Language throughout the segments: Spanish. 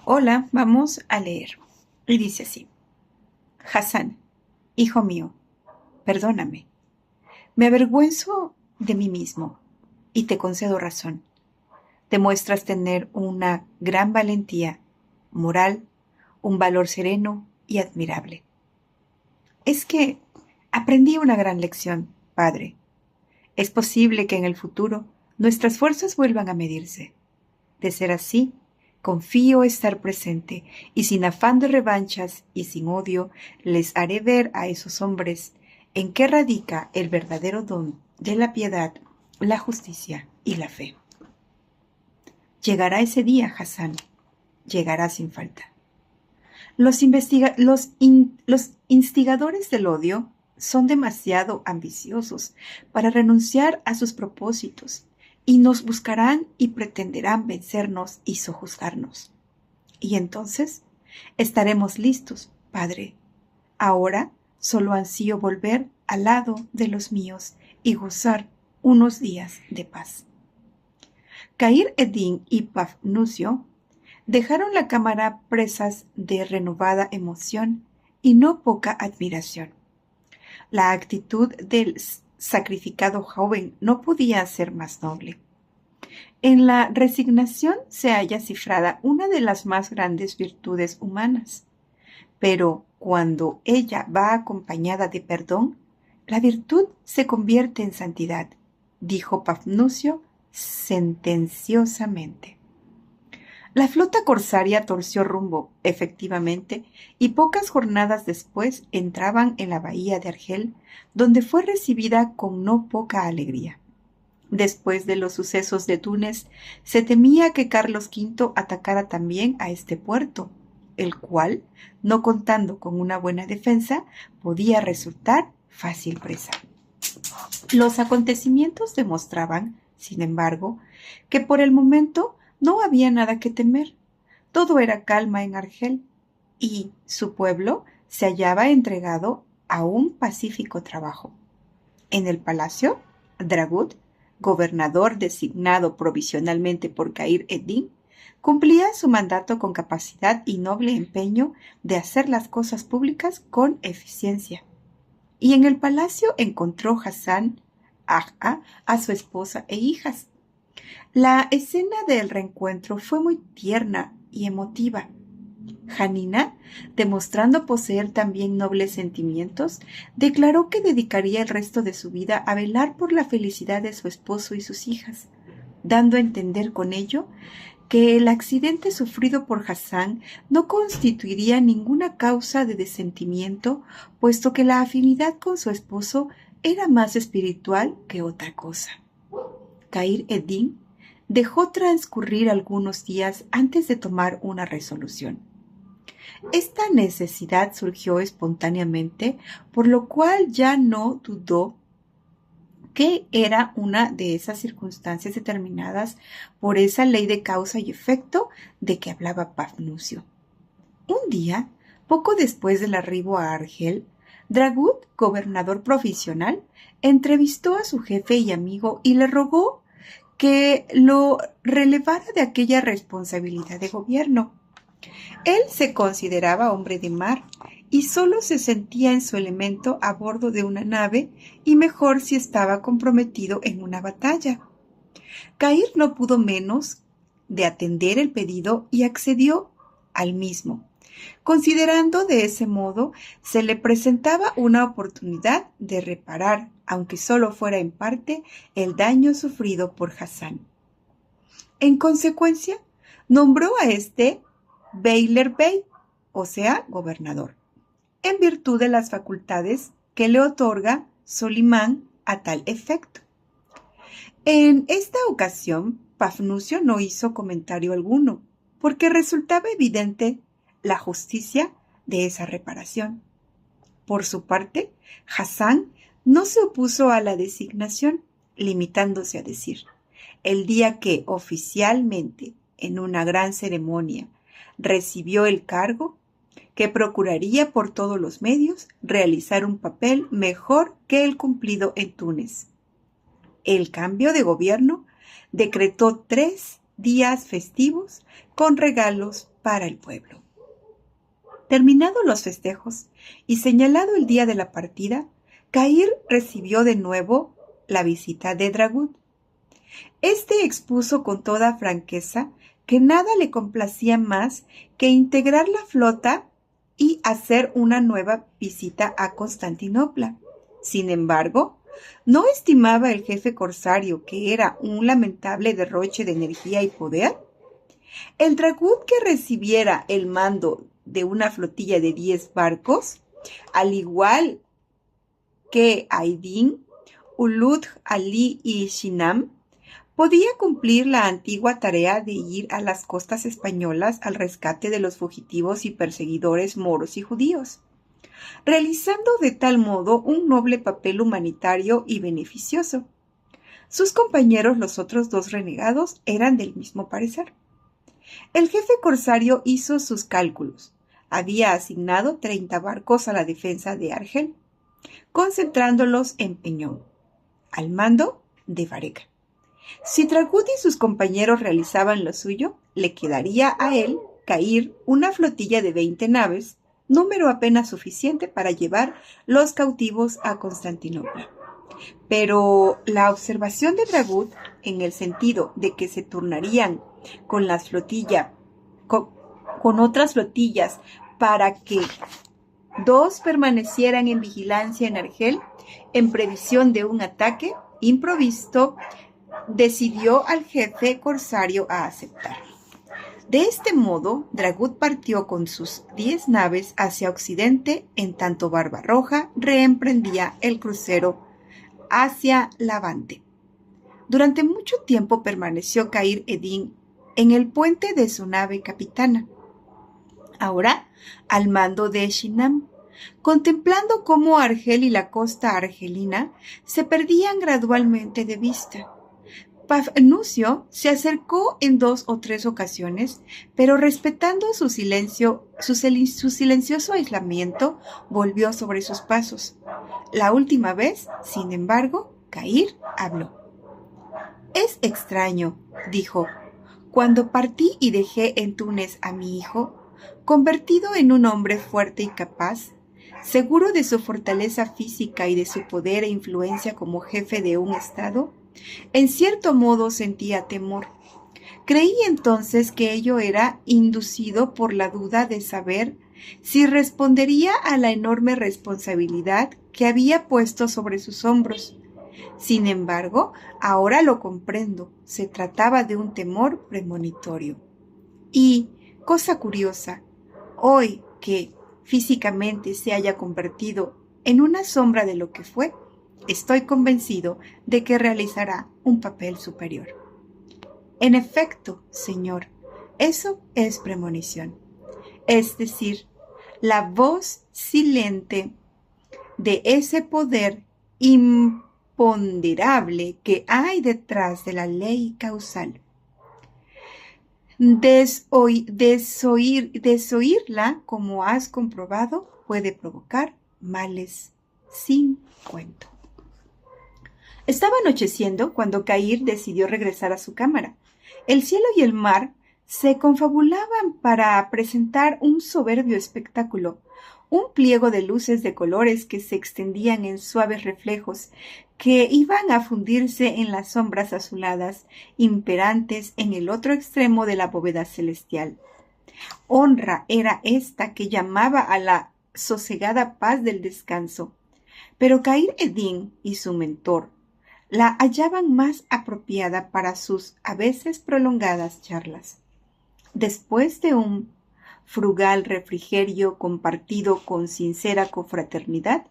Hola, vamos a leer. Y dice así: Hassan, hijo mío, perdóname. Me avergüenzo de mí mismo y te concedo razón. Demuestras tener una gran valentía moral, un valor sereno y admirable. Es que aprendí una gran lección, padre. Es posible que en el futuro nuestras fuerzas vuelvan a medirse. De ser así, confío estar presente y sin afán de revanchas y sin odio, les haré ver a esos hombres en qué radica el verdadero don de la piedad, la justicia y la fe. Llegará ese día, Hassan, llegará sin falta. Los instigadores del odio son demasiado ambiciosos para renunciar a sus propósitos y nos buscarán y pretenderán vencernos y sojuzgarnos. Y entonces estaremos listos, Padre. Ahora solo ansío volver al lado de los míos y gozar unos días de paz. Khayr Eddin y Pafnucio dejaron la cámara presas de renovada emoción y no poca admiración. La actitud del sacrificado joven no podía ser más noble. En la resignación se halla cifrada una de las más grandes virtudes humanas, pero cuando ella va acompañada de perdón, la virtud se convierte en santidad, dijo Pafnucio sentenciosamente. La flota corsaria torció rumbo, efectivamente, y pocas jornadas después entraban en la bahía de Argel, donde fue recibida con no poca alegría. Después de los sucesos de Túnez, se temía que Carlos V atacara también a este puerto, el cual, no contando con una buena defensa, podía resultar fácil presa. Los acontecimientos demostraban, sin embargo, que por el momento no había nada que temer. Todo era calma en Argel y su pueblo se hallaba entregado a un pacífico trabajo. En el palacio, Dragut, gobernador designado provisionalmente por Khayr Eddin, cumplía su mandato con capacidad y noble empeño de hacer las cosas públicas con eficiencia. Y en el palacio encontró Hassan a su esposa e hijas. La escena del reencuentro fue muy tierna y emotiva. Janina, demostrando poseer también nobles sentimientos, declaró que dedicaría el resto de su vida a velar por la felicidad de su esposo y sus hijas, dando a entender con ello que el accidente sufrido por Hassan no constituiría ninguna causa de desentimiento, puesto que la afinidad con su esposo era más espiritual que otra cosa. Khayr Eddin dejó transcurrir algunos días antes de tomar una resolución. Esta necesidad surgió espontáneamente, por lo cual ya no dudó que era una de esas circunstancias determinadas por esa ley de causa y efecto de que hablaba Pafnucio. Un día, poco después del arribo a Argel, Dragut, gobernador provisional, entrevistó a su jefe y amigo y le rogó que lo relevara de aquella responsabilidad de gobierno. Él se consideraba hombre de mar y solo se sentía en su elemento a bordo de una nave y mejor si estaba comprometido en una batalla. Khayr no pudo menos de atender el pedido y accedió al mismo, considerando de ese modo se le presentaba una oportunidad de reparar, aunque solo fuera en parte, el daño sufrido por Hassan. En consecuencia, nombró a este Beylerbey, o sea, gobernador, en virtud de las facultades que le otorga Solimán a tal efecto. En esta ocasión, Pafnucio no hizo comentario alguno, porque resultaba evidente la justicia de esa reparación. Por su parte, Hassan no se opuso a la designación, limitándose a decir: el día que oficialmente, en una gran ceremonia, recibió el cargo, que procuraría por todos los medios realizar un papel mejor que el cumplido en Túnez. El cambio de gobierno decretó 3 días festivos con regalos para el pueblo. Terminados los festejos y señalado el día de la partida, Cair recibió de nuevo la visita de Dragut. Este expuso con toda franqueza que nada le complacía más que integrar la flota y hacer una nueva visita a Constantinopla. Sin embargo, ¿no estimaba el jefe corsario que era un lamentable derroche de energía y poder? El Dragut que recibiera el mando de una flotilla de 10 barcos, al igual que Aydin, Ulugh Ali y Shinam, podía cumplir la antigua tarea de ir a las costas españolas al rescate de los fugitivos y perseguidores moros y judíos, realizando de tal modo un noble papel humanitario y beneficioso. Sus compañeros, los otros 2 renegados, eran del mismo parecer. El jefe corsario hizo sus cálculos. Había asignado 30 barcos a la defensa de Argel, concentrándolos en Peñón, al mando de Varega. Si Dragut y sus compañeros realizaban lo suyo, le quedaría a él, Cair, una flotilla de 20 naves, número apenas suficiente para llevar los cautivos a Constantinopla. Pero la observación de Dragut, en el sentido de que se turnarían con otras flotillas para que 2 permanecieran en vigilancia en Argel, en previsión de un ataque improvisto, decidió al jefe corsario a aceptar. De este modo, Dragut partió con sus 10 naves hacia occidente, en tanto Barbarroja reemprendía el crucero hacia Levante. Durante mucho tiempo permaneció Cair Eddin en el puente de su nave capitana, ahora al mando de Shinam, contemplando cómo Argel y la costa argelina se perdían gradualmente de vista. Pafnucio se acercó en 2 o 3 ocasiones, pero respetando su silencioso aislamiento, volvió sobre sus pasos. La última vez, sin embargo, Cair habló. «Es extraño», dijo, «cuando partí y dejé en Túnez a mi hijo, convertido en un hombre fuerte y capaz, seguro de su fortaleza física y de su poder e influencia como jefe de un estado, en cierto modo sentía temor. Creí entonces que ello era inducido por la duda de saber si respondería a la enorme responsabilidad que había puesto sobre sus hombros. Sin embargo, ahora lo comprendo, se trataba de un temor premonitorio. Y, cosa curiosa, hoy que físicamente se haya convertido en una sombra de lo que fue, estoy convencido de que realizará un papel superior». «En efecto, señor, eso es premonición, es decir, la voz silente de ese poder imponderable que hay detrás de la ley causal. Desoírla, como has comprobado, puede provocar males sin cuento». Estaba anocheciendo cuando Cair decidió regresar a su cámara. El cielo y el mar se confabulaban para presentar un soberbio espectáculo, un pliego de luces de colores que se extendían en suaves reflejos que iban a fundirse en las sombras azuladas imperantes en el otro extremo de la bóveda celestial. Honra era esta que llamaba a la sosegada paz del descanso, pero Cair Eddin y su mentor la hallaban más apropiada para sus a veces prolongadas charlas. Después de un frugal refrigerio compartido con sincera confraternidad,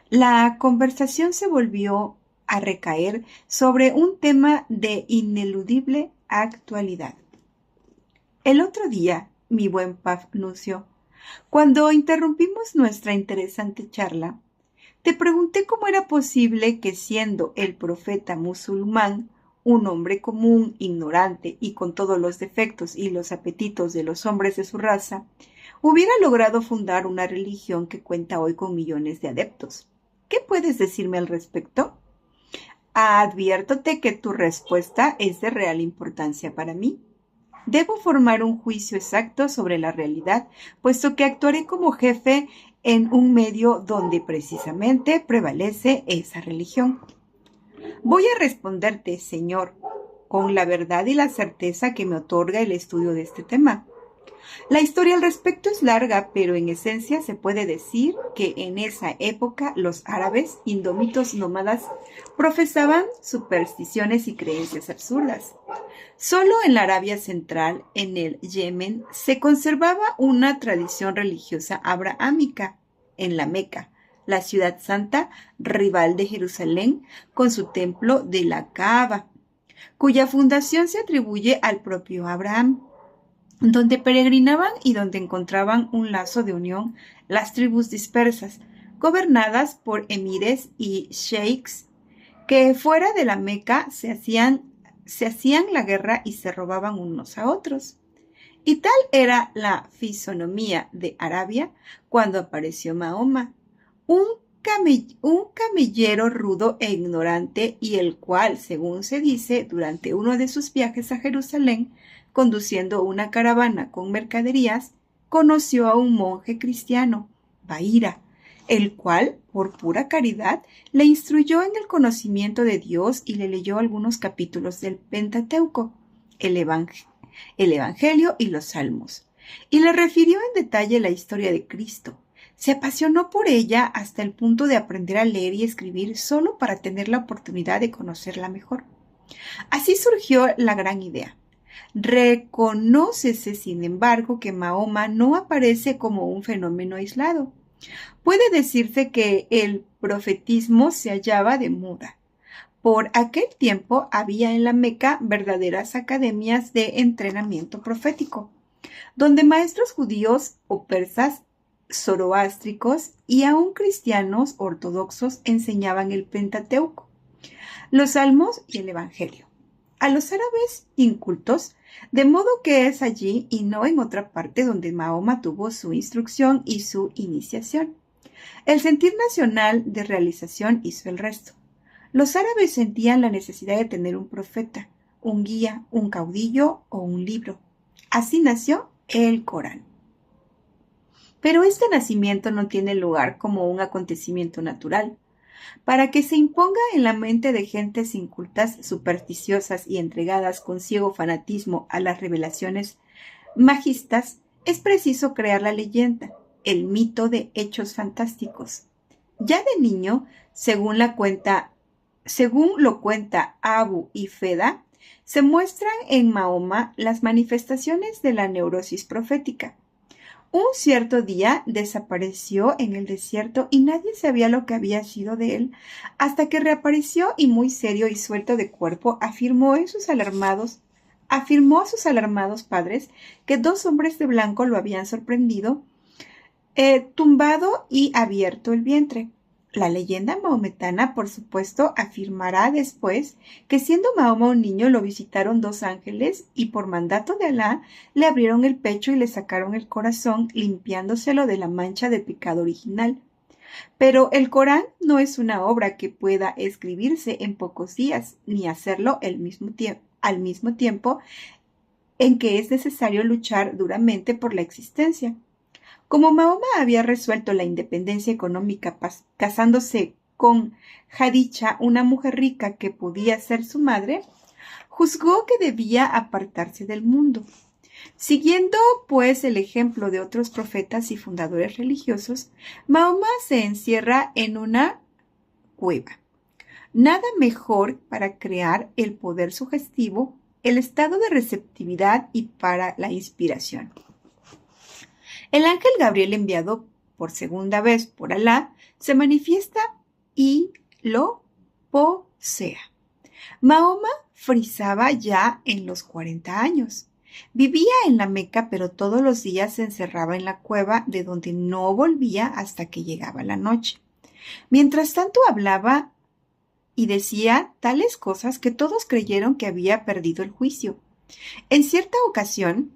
la conversación se volvió a recaer sobre un tema de ineludible actualidad. El otro día, mi buen Pafnucio, cuando interrumpimos nuestra interesante charla, te pregunté cómo era posible que, siendo el profeta musulmán un hombre común, ignorante y con todos los defectos y los apetitos de los hombres de su raza, hubiera logrado fundar una religión que cuenta hoy con millones de adeptos. ¿Qué puedes decirme al respecto? Adviértote que tu respuesta es de real importancia para mí. Debo formar un juicio exacto sobre la realidad, puesto que actuaré como jefe en un medio donde precisamente prevalece esa religión. Voy a responderte, Señor, con la verdad y la certeza que me otorga el estudio de este tema. La historia al respecto es larga, pero en esencia se puede decir que en esa época los árabes, indómitos nómadas, profesaban supersticiones y creencias absurdas. Solo en la Arabia Central, en el Yemen, se conservaba una tradición religiosa abrahámica. En la Meca, la ciudad santa, rival de Jerusalén, con su templo de la Kaaba, cuya fundación se atribuye al propio Abraham, donde peregrinaban y donde encontraban un lazo de unión las tribus dispersas, gobernadas por emires y sheiks, que fuera de la Meca se hacían la guerra y se robaban unos a otros. Y tal era la fisonomía de Arabia cuando apareció Mahoma, un camellero rudo e ignorante, y el cual, según se dice, durante uno de sus viajes a Jerusalén, conduciendo una caravana con mercaderías, conoció a un monje cristiano, Bahira, el cual, por pura caridad, le instruyó en el conocimiento de Dios y le leyó algunos capítulos del Pentateuco, el Evangelio y los Salmos, y le refirió en detalle la historia de Cristo. Se apasionó por ella hasta el punto de aprender a leer y escribir solo para tener la oportunidad de conocerla mejor. Así surgió la gran idea. Reconócese, sin embargo, que Mahoma no aparece como un fenómeno aislado. Puede decirse que el profetismo se hallaba de moda. Por aquel tiempo había en la Meca verdaderas academias de entrenamiento profético, donde maestros judíos o persas, zoroástricos y aún cristianos ortodoxos enseñaban el Pentateuco, los Salmos y el Evangelio a los árabes incultos, de modo que es allí y no en otra parte donde Mahoma tuvo su instrucción y su iniciación. El sentir nacional de realización hizo el resto. Los árabes sentían la necesidad de tener un profeta, un guía, un caudillo o un libro. Así nació el Corán. Pero este nacimiento no tiene lugar como un acontecimiento natural. Para que se imponga en la mente de gentes incultas, supersticiosas y entregadas con ciego fanatismo a las revelaciones magistas, es preciso crear la leyenda, el mito de hechos fantásticos. Ya de niño, según lo cuenta Abu y Feda, se muestran en Mahoma las manifestaciones de la neurosis profética. Un cierto día desapareció en el desierto y nadie sabía lo que había sido de él, hasta que reapareció y muy serio y suelto de cuerpo afirmó a sus alarmados padres que dos hombres de blanco lo habían sorprendido, tumbado y abierto el vientre. La leyenda mahometana, por supuesto, afirmará después que siendo Mahoma un niño lo visitaron dos ángeles y por mandato de Alá le abrieron el pecho y le sacaron el corazón, limpiándoselo de la mancha de pecado original. Pero el Corán no es una obra que pueda escribirse en pocos días, ni hacerlo al mismo tiempo en que es necesario luchar duramente por la existencia. Como Mahoma había resuelto la independencia económica casándose con Jadicha, una mujer rica que podía ser su madre, juzgó que debía apartarse del mundo. Siguiendo, pues, el ejemplo de otros profetas y fundadores religiosos, Mahoma se encierra en una cueva. Nada mejor para crear el poder sugestivo, el estado de receptividad y para la inspiración. El ángel Gabriel, enviado por segunda vez por Alá, se manifiesta y lo posea. Mahoma frisaba ya en los 40 años. Vivía en la Meca, pero todos los días se encerraba en la cueva, de donde no volvía hasta que llegaba la noche. Mientras tanto hablaba y decía tales cosas que todos creyeron que había perdido el juicio. En cierta ocasión,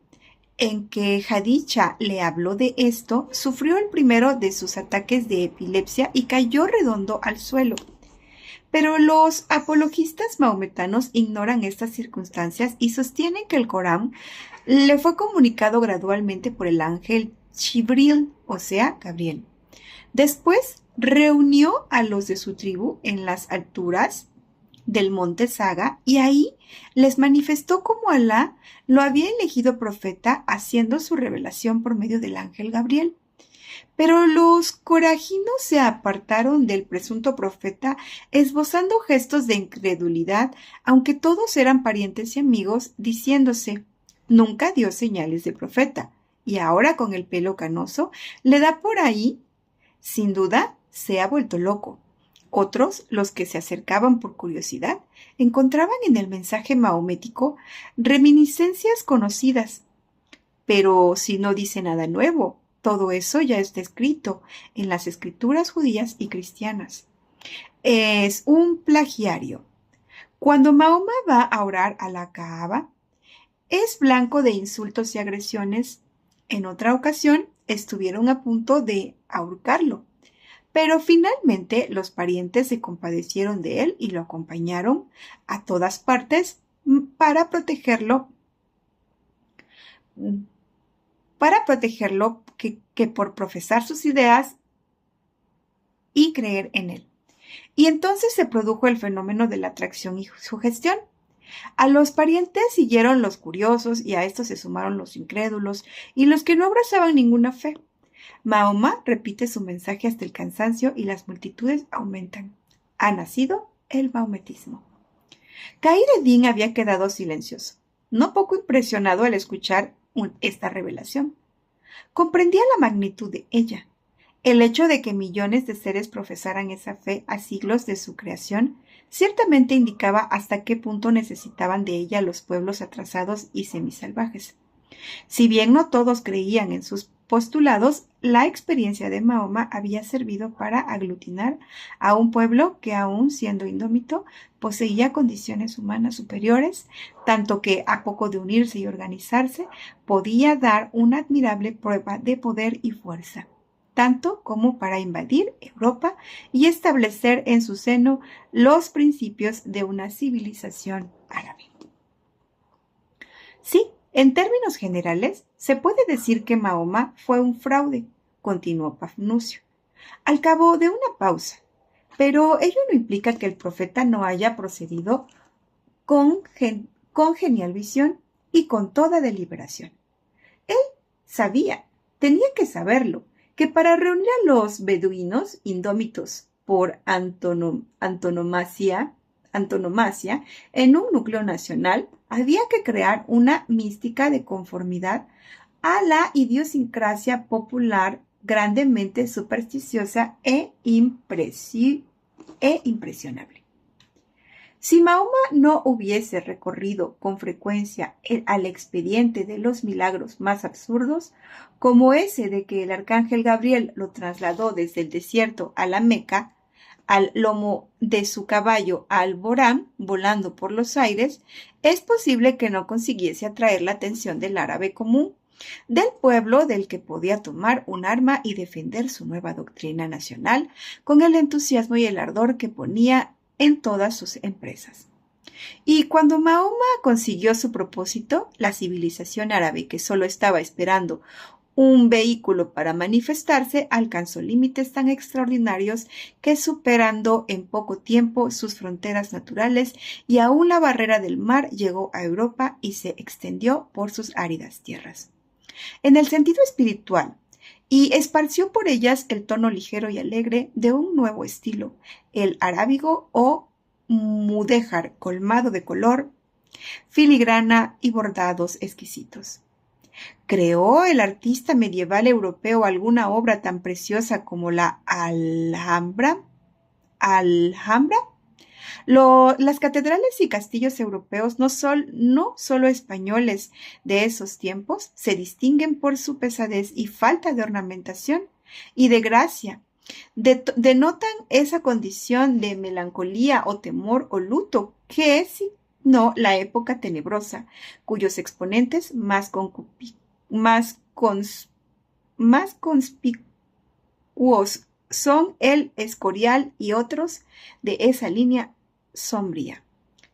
en que Jadicha le habló de esto, sufrió el primero de sus ataques de epilepsia y cayó redondo al suelo. Pero los apologistas maometanos ignoran estas circunstancias y sostienen que el Corán le fue comunicado gradualmente por el ángel Jibril, o sea, Gabriel. Después reunió a los de su tribu en las alturas del monte Saga y ahí les manifestó cómo Alá lo había elegido profeta, haciendo su revelación por medio del ángel Gabriel. Pero los corajinos se apartaron del presunto profeta, esbozando gestos de incredulidad, aunque todos eran parientes y amigos, diciéndose: nunca dio señales de profeta, y ahora con el pelo canoso le da por ahí. Sin duda, se ha vuelto loco. Otros, los que se acercaban por curiosidad, encontraban en el mensaje mahomético reminiscencias conocidas. Pero si no dice nada nuevo, todo eso ya está escrito en las escrituras judías y cristianas. Es un plagiario. Cuando Mahoma va a orar a la Kaaba, es blanco de insultos y agresiones. En otra ocasión, estuvieron a punto de ahorcarlo. Pero finalmente los parientes se compadecieron de él y lo acompañaron a todas partes para protegerlo que por profesar sus ideas y creer en él. Y entonces se produjo el fenómeno de la atracción y sugestión. A los parientes siguieron los curiosos y a estos se sumaron los incrédulos y los que no abrazaban ninguna fe. Mahoma repite su mensaje hasta el cansancio y las multitudes aumentan. Ha nacido el mahometismo. Khayr ed-Din había quedado silencioso, no poco impresionado al escuchar esta revelación. Comprendía la magnitud de ella. El hecho de que millones de seres profesaran esa fe a siglos de su creación ciertamente indicaba hasta qué punto necesitaban de ella los pueblos atrasados y semisalvajes. Si bien no todos creían en sus postulados, la experiencia de Mahoma había servido para aglutinar a un pueblo que, aun siendo indómito, poseía condiciones humanas superiores, tanto que, a poco de unirse y organizarse, podía dar una admirable prueba de poder y fuerza, tanto como para invadir Europa y establecer en su seno los principios de una civilización árabe. Sí, en términos generales, se puede decir que Mahoma fue un fraude, continuó Pafnucio, al cabo de una pausa, pero ello no implica que el profeta no haya procedido con genial visión y con toda deliberación. Él sabía, tenía que saberlo, que para reunir a los beduinos indómitos por antonomasia en un núcleo nacional, había que crear una mística de conformidad a la idiosincrasia popular grandemente supersticiosa e impresionable. Si Mahoma no hubiese recorrido con frecuencia al expediente de los milagros más absurdos, como ese de que el arcángel Gabriel lo trasladó desde el desierto a la Meca, al lomo de su caballo Al-Borán, volando por los aires, es posible que no consiguiese atraer la atención del árabe común, del pueblo del que podía tomar un arma y defender su nueva doctrina nacional con el entusiasmo y el ardor que ponía en todas sus empresas. Y cuando Mahoma consiguió su propósito, la civilización árabe, que solo estaba esperando un vehículo para manifestarse, alcanzó límites tan extraordinarios que, superando en poco tiempo sus fronteras naturales y aún la barrera del mar, llegó a Europa y se extendió por sus áridas tierras. En el sentido espiritual, y esparció por ellas el tono ligero y alegre de un nuevo estilo, el arábigo o mudéjar, colmado de color, filigrana y bordados exquisitos. ¿Creó el artista medieval europeo alguna obra tan preciosa como la Alhambra? Las catedrales y castillos europeos, no solo españoles de esos tiempos, se distinguen por su pesadez y falta de ornamentación y de gracia. Denotan esa condición de melancolía o temor o luto que es, no, la época tenebrosa, cuyos exponentes más conspicuos son el Escorial y otros de esa línea sombría.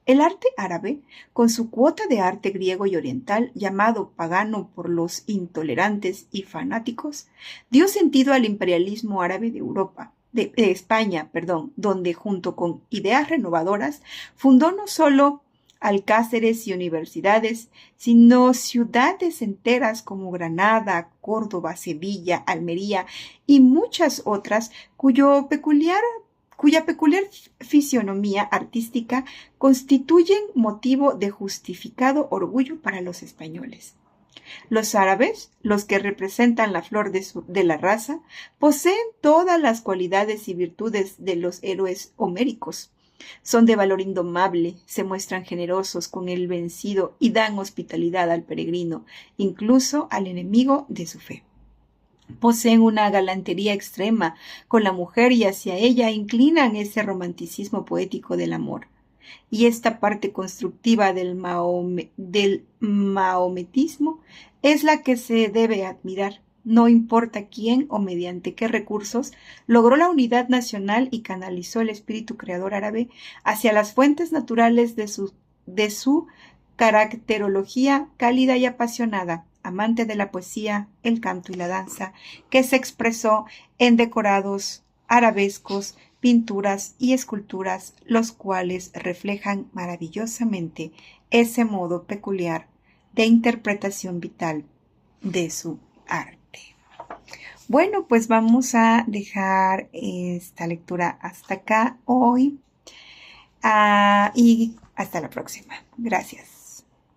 El arte árabe, con su cuota de arte griego y oriental, llamado pagano por los intolerantes y fanáticos, dio sentido al imperialismo árabe de Europa, de España, donde junto con ideas renovadoras fundó no solo alcázares y universidades, sino ciudades enteras como Granada, Córdoba, Sevilla, Almería y muchas otras cuya peculiar fisionomía artística constituyen motivo de justificado orgullo para los españoles. Los árabes, los que representan la flor de la raza, poseen todas las cualidades y virtudes de los héroes homéricos. Son de valor indomable, se muestran generosos con el vencido y dan hospitalidad al peregrino, incluso al enemigo de su fe. Poseen una galantería extrema con la mujer y hacia ella inclinan ese romanticismo poético del amor. Y esta parte constructiva del maometismo es la que se debe admirar. No importa quién o mediante qué recursos logró la unidad nacional y canalizó el espíritu creador árabe hacia las fuentes naturales de su caracterología cálida y apasionada, amante de la poesía, el canto y la danza, que se expresó en decorados arabescos, pinturas y esculturas, los cuales reflejan maravillosamente ese modo peculiar de interpretación vital de su arte. Bueno, pues vamos a dejar esta lectura hasta acá hoy y hasta la próxima. Gracias.